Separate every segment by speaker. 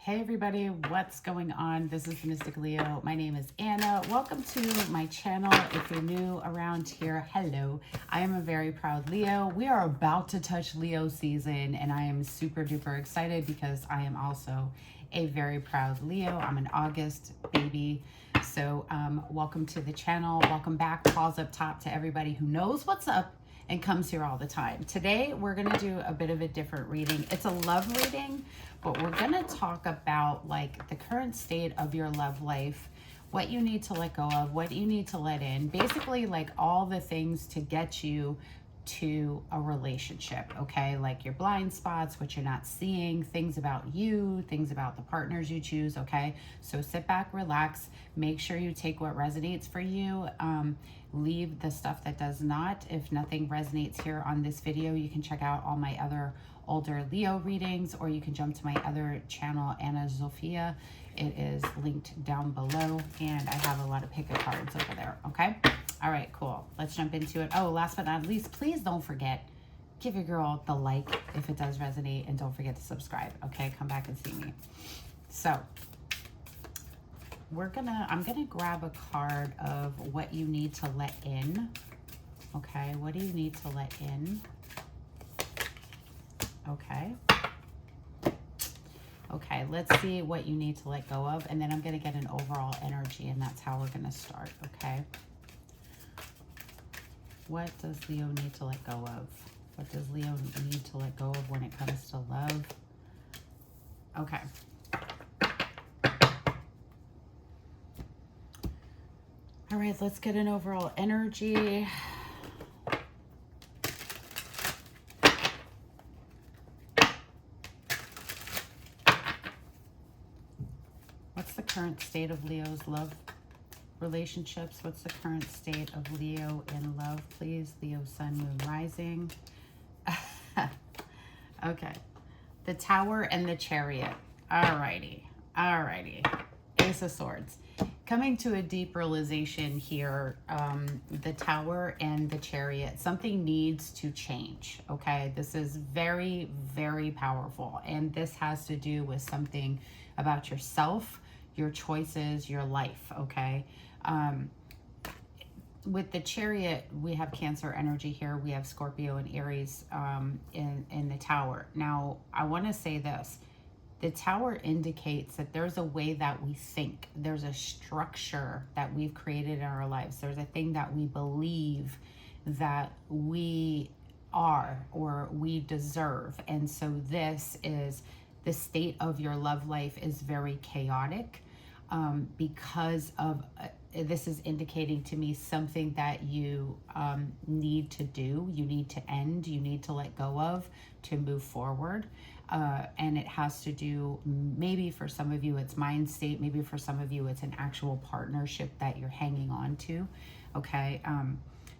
Speaker 1: Hey everybody, what's going on? This is the Mystic Leo. My name is Anna. Welcome to my channel. If you're new around here, hello. I am a very proud Leo. We are about to touch Leo season and I am super duper excited because I am also a very proud Leo. I'm an August baby. So welcome to the channel. Welcome back. Paws up top to everybody who knows what's up and comes here all the time. Today, we're gonna do a bit of a different reading. It's a love reading, but we're gonna talk about like the current state of your love life, what you need to let go of, what you need to let in, basically like all the things to get you to a relationship, okay? Like your blind spots, what you're not seeing, things about you, things about the partners you choose, okay? So sit back, relax, make sure you take what resonates for you, leave the stuff that does not. If nothing resonates here on this video, you can check out all my other older Leo readings, or you can jump to my other channel, Anna Zofia. It is linked down below, and I have a lot of pick-a cards over there, okay? All right, cool. Let's jump into it. Oh, last but not least, please don't forget, give your girl the like if it does resonate, and don't forget to subscribe, okay? Come back and see me. So, I'm gonna grab a card of what you need to let in, okay? What do you need to let in? Okay. Okay, let's see what you need to let go of, and then I'm gonna get an overall energy, and that's how we're gonna start, okay? What does Leo need to let go of? What does Leo need to let go of when it comes to love? Okay. All right, let's get an overall energy. What's the current state of Leo's love relationships? What's the current state of Leo in love, please? Leo, sun, moon, rising. Okay. The Tower and the Chariot. Alrighty. Alrighty. Ace of Swords. Coming to a deep realization here, the Tower and the Chariot, something needs to change, okay? This is very, very powerful, and this has to do with something about yourself, your choices, your life, okay? With the Chariot, we have Cancer energy here. We have Scorpio and Aries in the Tower. Now, I want to say this. The Tower indicates that there's a way that we think. There's a structure that we've created in our lives. There's a thing that we believe that we are or we deserve. And so this is the state of your love life is very chaotic because of this is indicating to me something that you need to do, you need to end, you need to let go of to move forward. And it has to do, maybe for some of you it's mind state, maybe for some of you it's an actual partnership that you're hanging on to, okay?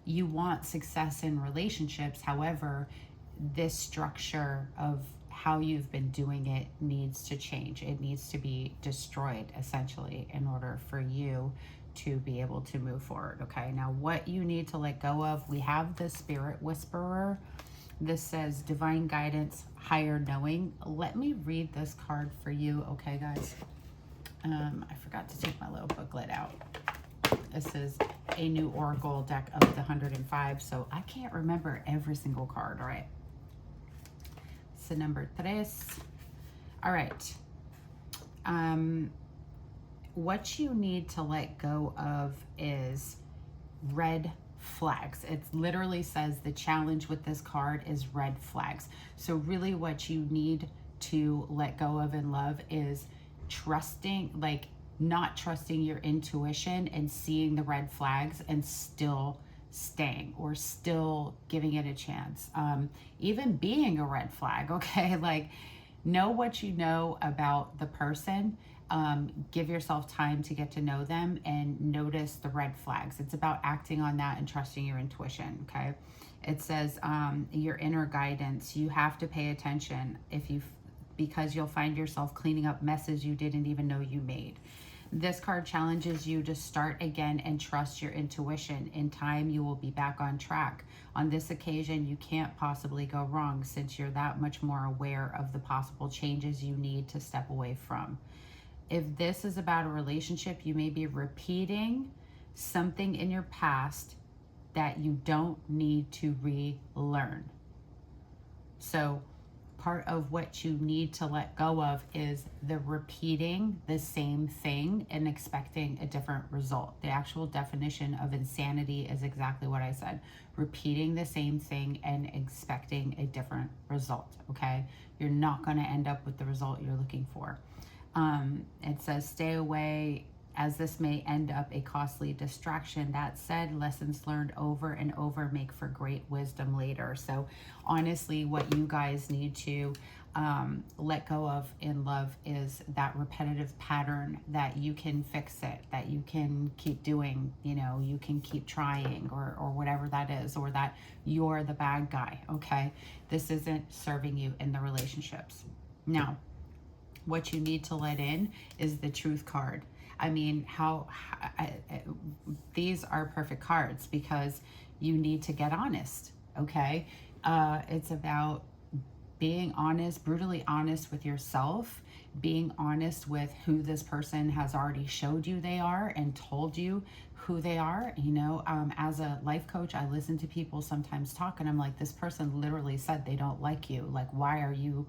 Speaker 1: You want success in relationships, however, this structure of how you've been doing it needs to change. It needs to be destroyed, essentially, in order for you to be able to move forward, okay? Now, what you need to let go of, we have the Spirit Whisperer. This says divine guidance, higher knowing. Let me read this card for you, okay, guys? I forgot to take my little booklet out. This is a new Oracle deck of the 105, so I can't remember every single card, all right? So number 3. All right. What you need to let go of is red flags. It literally says the challenge with this card is red flags. So really what you need to let go of in love is trusting, like not trusting your intuition and seeing the red flags and still staying or still giving it a chance. Even being a red flag, okay? Like know what you know about the person. Give yourself time to get to know them and notice the red flags. It's about acting on that and trusting your intuition, okay? It says your inner guidance. You have to pay attention because you'll find yourself cleaning up messes you didn't even know you made. This card challenges you to start again and trust your intuition. In time, you will be back on track. On this occasion, you can't possibly go wrong since you're that much more aware of the possible changes you need to step away from. If this is about a relationship, you may be repeating something in your past that you don't need to relearn. So part of what you need to let go of is the repeating the same thing and expecting a different result. The actual definition of insanity is exactly what I said. Repeating the same thing and expecting a different result, okay? You're not going to end up with the result you're looking for. It says stay away, as this may end up a costly distraction. That said, lessons learned over and over make for great wisdom later. So honestly, what you guys need to let go of in love is that repetitive pattern that you can fix it, that you can keep doing, you know, you can keep trying or whatever that is, or that you're the bad guy, okay? This isn't serving you in the relationships. Now, what you need to let in is the truth card. I mean, these are perfect cards because you need to get honest, okay? It's about being honest, brutally honest with yourself, being honest with who this person has already showed you they are and told you who they are. You know, as a life coach, I listen to people sometimes talk and I'm like, this person literally said they don't like you. Like, why are you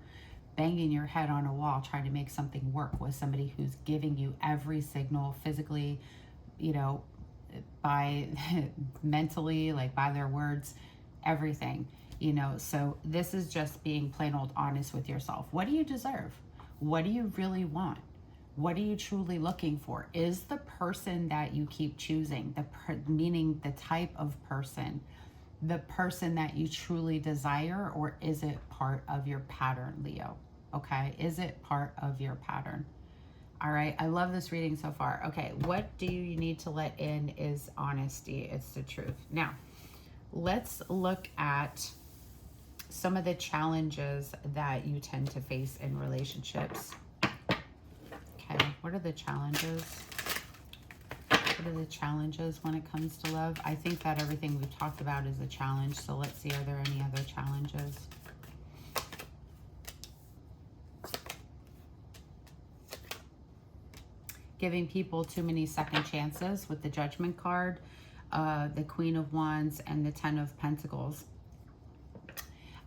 Speaker 1: banging your head on a wall trying to make something work with somebody who's giving you every signal physically, you know, by mentally, like by their words, everything, you know? So this is just being plain old honest with yourself. What do you deserve? What do you really want? What are you truly looking for? Is the person that you keep choosing, meaning the type of person, the person that you truly desire, or is it part of your pattern, Leo? Okay, is it part of your pattern? All right, I love this reading so far. Okay, what do you need to let in is honesty. It's the truth. Now, let's look at some of the challenges that you tend to face in relationships. Okay, what are the challenges? What are the challenges when it comes to love? I think that everything we've talked about is a challenge. So let's see, are there any other challenges? Giving people too many second chances with the Judgment card, the Queen of Wands, and the Ten of Pentacles.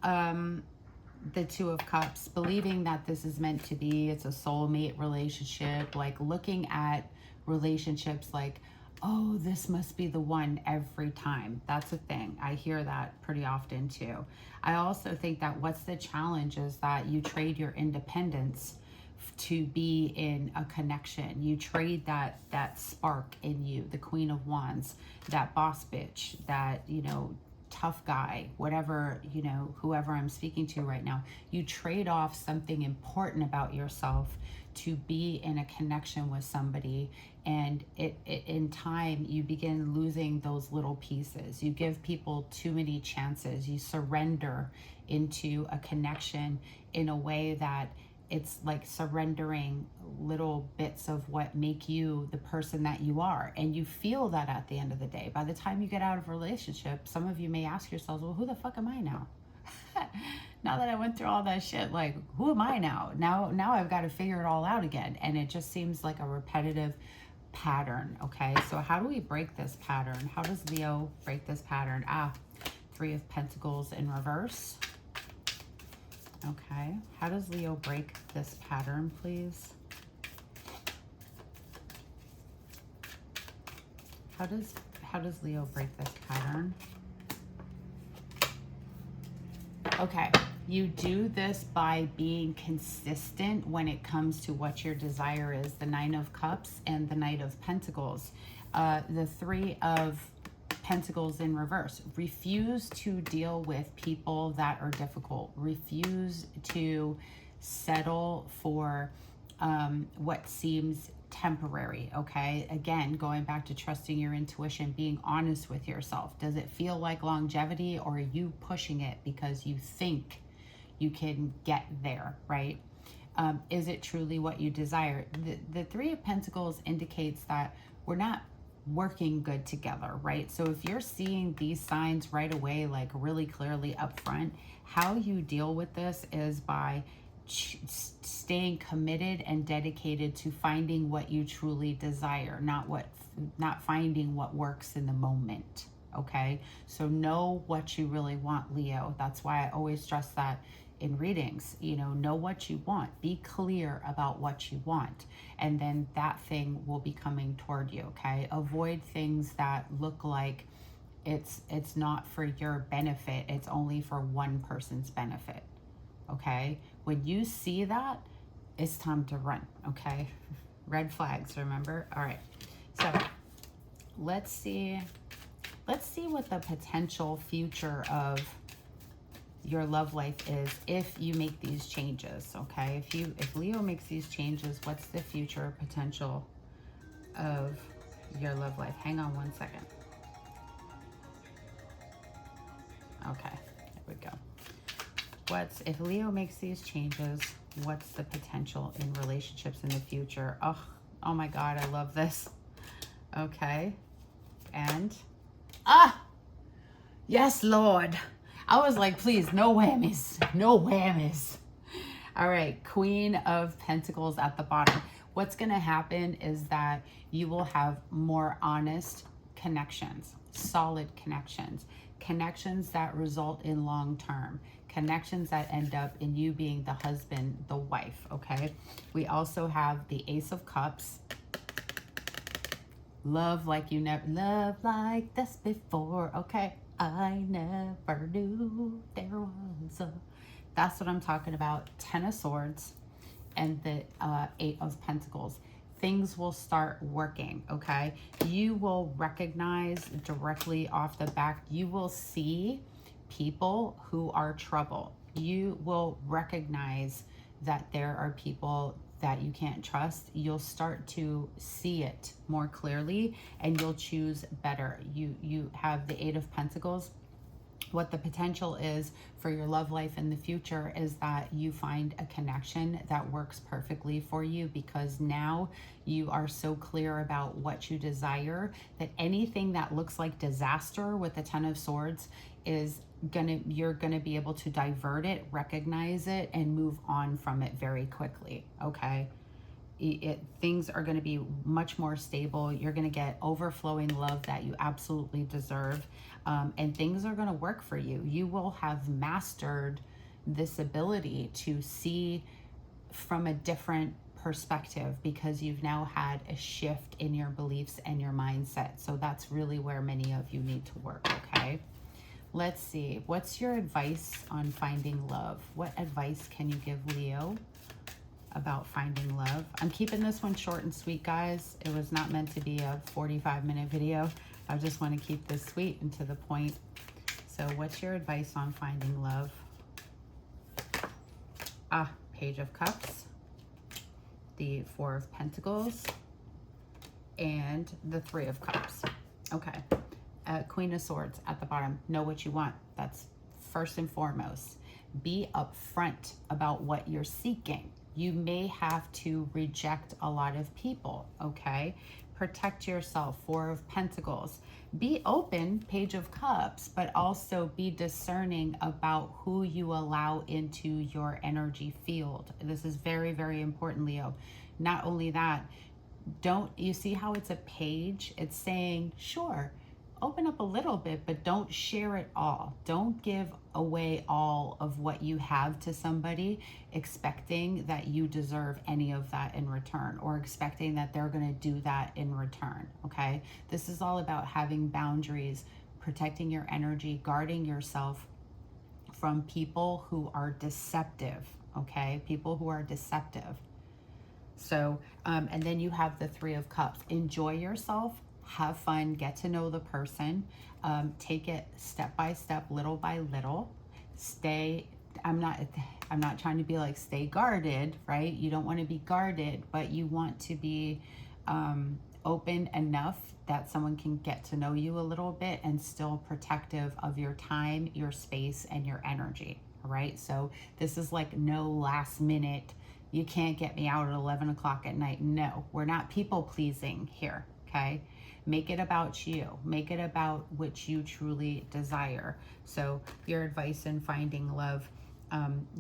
Speaker 1: The Two of Cups, believing that this is meant to be, it's a soulmate relationship, like looking at relationships like, oh, this must be the one every time. That's a thing. I hear that pretty often too. I also think that what's the challenge is that you trade your independence to be in a connection. You trade that spark in you, the Queen of Wands, that boss bitch, that, you know, tough guy, whatever, you know, whoever I'm speaking to right now. You trade off something important about yourself to be in a connection with somebody, and in time you begin losing those little pieces. You give people too many chances. You surrender into a connection in a way that it's like surrendering little bits of what make you the person that you are. And you feel that at the end of the day. By the time you get out of a relationship, some of you may ask yourselves, well, who the fuck am I now? Now that I went through all that shit, like, who am I now? Now I've got to figure it all out again. And it just seems like a repetitive pattern, okay? So how do we break this pattern? How does Leo break this pattern? Three of Pentacles in reverse. Okay, how does Leo break this pattern, please? How does Leo break this pattern? Okay, you do this by being consistent when it comes to what your desire is. The Nine of Cups and the Knight of Pentacles. The Three of Pentacles in reverse. Refuse to deal with people that are difficult. Refuse to settle for what seems temporary, okay? Again, going back to trusting your intuition, being honest with yourself. Does it feel like longevity, or are you pushing it because you think you can get there, right? Is it truly what you desire? The Three of Pentacles indicates that we're not working good together, right? So if you're seeing these signs right away, like really clearly up front, how you deal with this is by staying committed and dedicated to finding what you truly desire, not finding what works in the moment. Okay, so know what you really want, Leo. That's why I always stress that in readings. Know what you want, be clear about what you want, and then that thing will be coming toward you. Okay, avoid things that look like it's not for your benefit, it's only for one person's benefit. Okay, when you see that, it's time to run. Okay, red flags, remember? All right, so let's see what the potential future of your love life is if you make these changes. Okay, if Leo makes these changes, what's the future potential of your love life? Hang on one second. Okay, there we go. If Leo makes these changes, what's the potential in relationships in the future? Oh my God, I love this. Okay, and yes, Lord. I was like, please, no whammies, no whammies. All right, Queen of Pentacles at the bottom. What's going to happen is that you will have more honest connections, solid connections, connections that result in long-term, connections that end up in you being the husband, the wife, okay? We also have the Ace of Cups. Love like you never loved like this before, okay? I never knew there was a... That's what I'm talking about. 10 of Swords and the 8 of Pentacles. Things will start working, okay? You will recognize directly off the back. You will see people who are trouble. You will recognize that there are people that you can't trust. You'll start to see it more clearly and you'll choose better. You have the 8 of Pentacles. What the potential is for your love life in the future is that you find a connection that works perfectly for you, because now you are so clear about what you desire that anything that looks like disaster with the 10 of Swords you're gonna be able to divert it, recognize it, and move on from it very quickly. Okay, things are going to be much more stable. You're going to get overflowing love that you absolutely deserve, and things are going to work for you. You will have mastered this ability to see from a different perspective because you've now had a shift in your beliefs and your mindset. So that's really where many of you need to work. Okay, let's see. What's your advice on finding love? What advice can you give Leo about finding love? I'm keeping this one short and sweet, guys. It was not meant to be a 45-minute video. I just want to keep this sweet and to the point. So what's your advice on finding love? Page of Cups, the 4 of Pentacles, and the 3 of Cups. Okay, Queen of Swords at the bottom. Know what you want. That's first and foremost. Be upfront about what you're seeking. You may have to reject a lot of people, okay? Protect yourself, 4 of Pentacles. Be open, Page of Cups, but also be discerning about who you allow into your energy field. This is very, very important, Leo. Not only that, you see how it's a page? It's saying, sure, open up a little bit, but don't share it all. Don't give away all of what you have to somebody expecting that you deserve any of that in return, or expecting that they're going to do that in return. Okay, this is all about having boundaries, protecting your energy, guarding yourself from people who are deceptive. Okay, people who are deceptive. So and then you have the 3 of Cups. Enjoy yourself, have fun, get to know the person, take it step by step, little by little. I'm not trying to be like stay guarded, right? You don't want to be guarded, but you want to be open enough that someone can get to know you a little bit and still protective of your time, your space, and your energy. All right, so this is like no last minute You can't get me out at 11 o'clock at night. No, we're not people pleasing here, okay? Make it about you. Make it about what you truly desire. So your advice in finding love,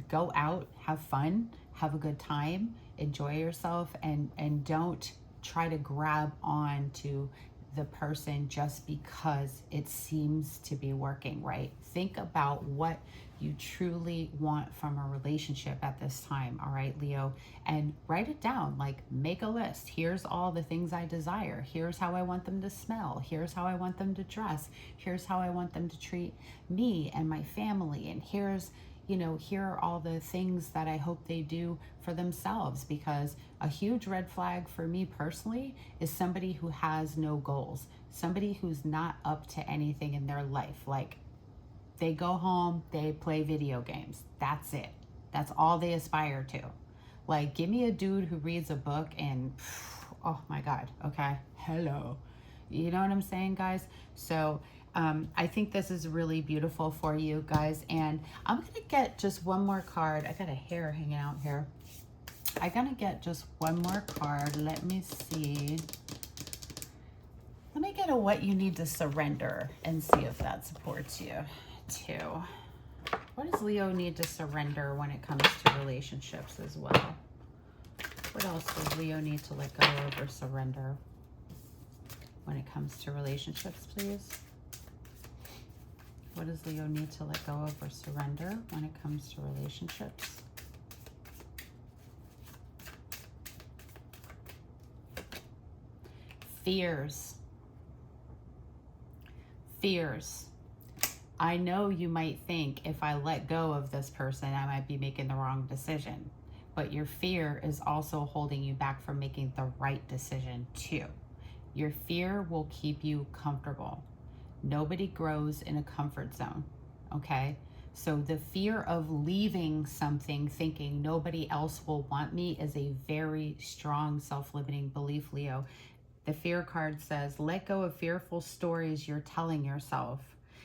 Speaker 1: go out, have fun, have a good time, enjoy yourself, and don't try to grab on to the person just because it seems to be working, right? Think about what you truly want from a relationship at this time, all right, Leo? And write it down, like make a list. Here's all the things I desire. Here's how I want them to smell. Here's how I want them to dress. Here's how I want them to treat me and my family. And here's, you know, here are all the things that I hope they do for themselves, because a huge red flag for me personally is somebody who has no goals, somebody who's not up to anything in their life. Like, they go home, they play video games. That's it. That's all they aspire to. Like, give me a dude who reads a book and, oh my God, okay, hello. You know what I'm saying, guys? So I think this is really beautiful for you guys. And I'm going to get just one more card. I got a hair hanging out here. I'm going to get just one more card. Let me see. Let me get a what you need to surrender and see if that supports you too. What does Leo need to surrender when it comes to relationships as well? What else does Leo need to let go of or surrender when it comes to relationships, please? What does Leo need to let go of or surrender when it comes to relationships? Fears. Fears. I know you might think if I let go of this person, I might be making the wrong decision. But your fear is also holding you back from making the right decision too. Your fear will keep you comfortable. Nobody grows in a comfort zone, okay? So the fear of leaving something thinking nobody else will want me is a very strong self-limiting belief, Leo. The fear card says, let go of fearful stories you're telling yourself.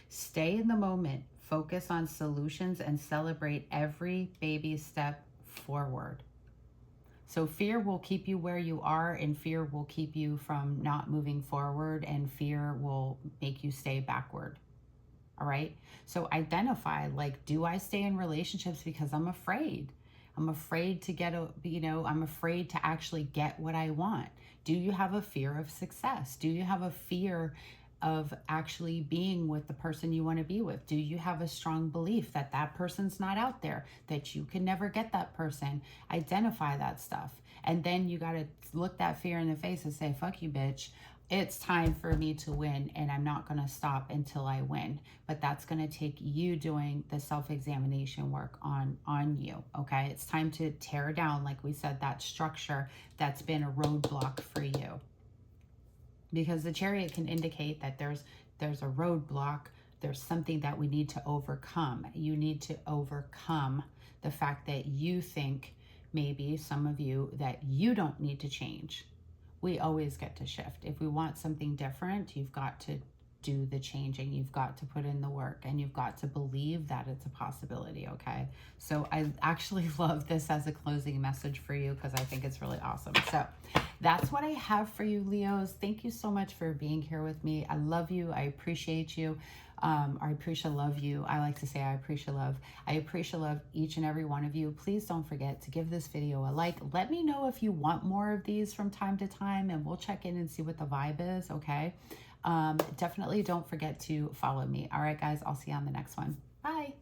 Speaker 1: Stay in the moment, focus on solutions, and celebrate every baby step forward. So fear will keep you where you are, and fear will keep you from not moving forward, and fear will make you stay backward. All right? So identify, like, do I stay in relationships because I'm afraid? I'm afraid to get I'm afraid to actually get what I want. Do you have a fear of success? Do you have a fear of actually being with the person you want to be with? Do you have a strong belief that that person's not out there, that you can never get that person? Identify that stuff. And then you got to look that fear in the face and say, fuck you, bitch. It's time for me to win, and I'm not going to stop until I win. But that's going to take you doing the self-examination work on you, okay? It's time to tear down, like we said, that structure that's been a roadblock for you. Because the Chariot can indicate that there's a roadblock, there's something that we need to overcome. You need to overcome the fact that you think, maybe some of you, that you don't need to change. We always get to shift. If we want something different, you've got to do the changing. You've got to put in the work, and you've got to believe that it's a possibility, okay? So I actually love this as a closing message for you because I think it's really awesome. So that's what I have for you, Leos. Thank you so much for being here with me. I love you. I appreciate you. I appreciate love you. I like to say I appreciate love. I appreciate love each and every one of you. Please don't forget to give this video a like. Let me know if you want more of these from time to time, and we'll check in and see what the vibe is, okay? Definitely don't forget to follow me. All right, guys, I'll see you on the next one. Bye.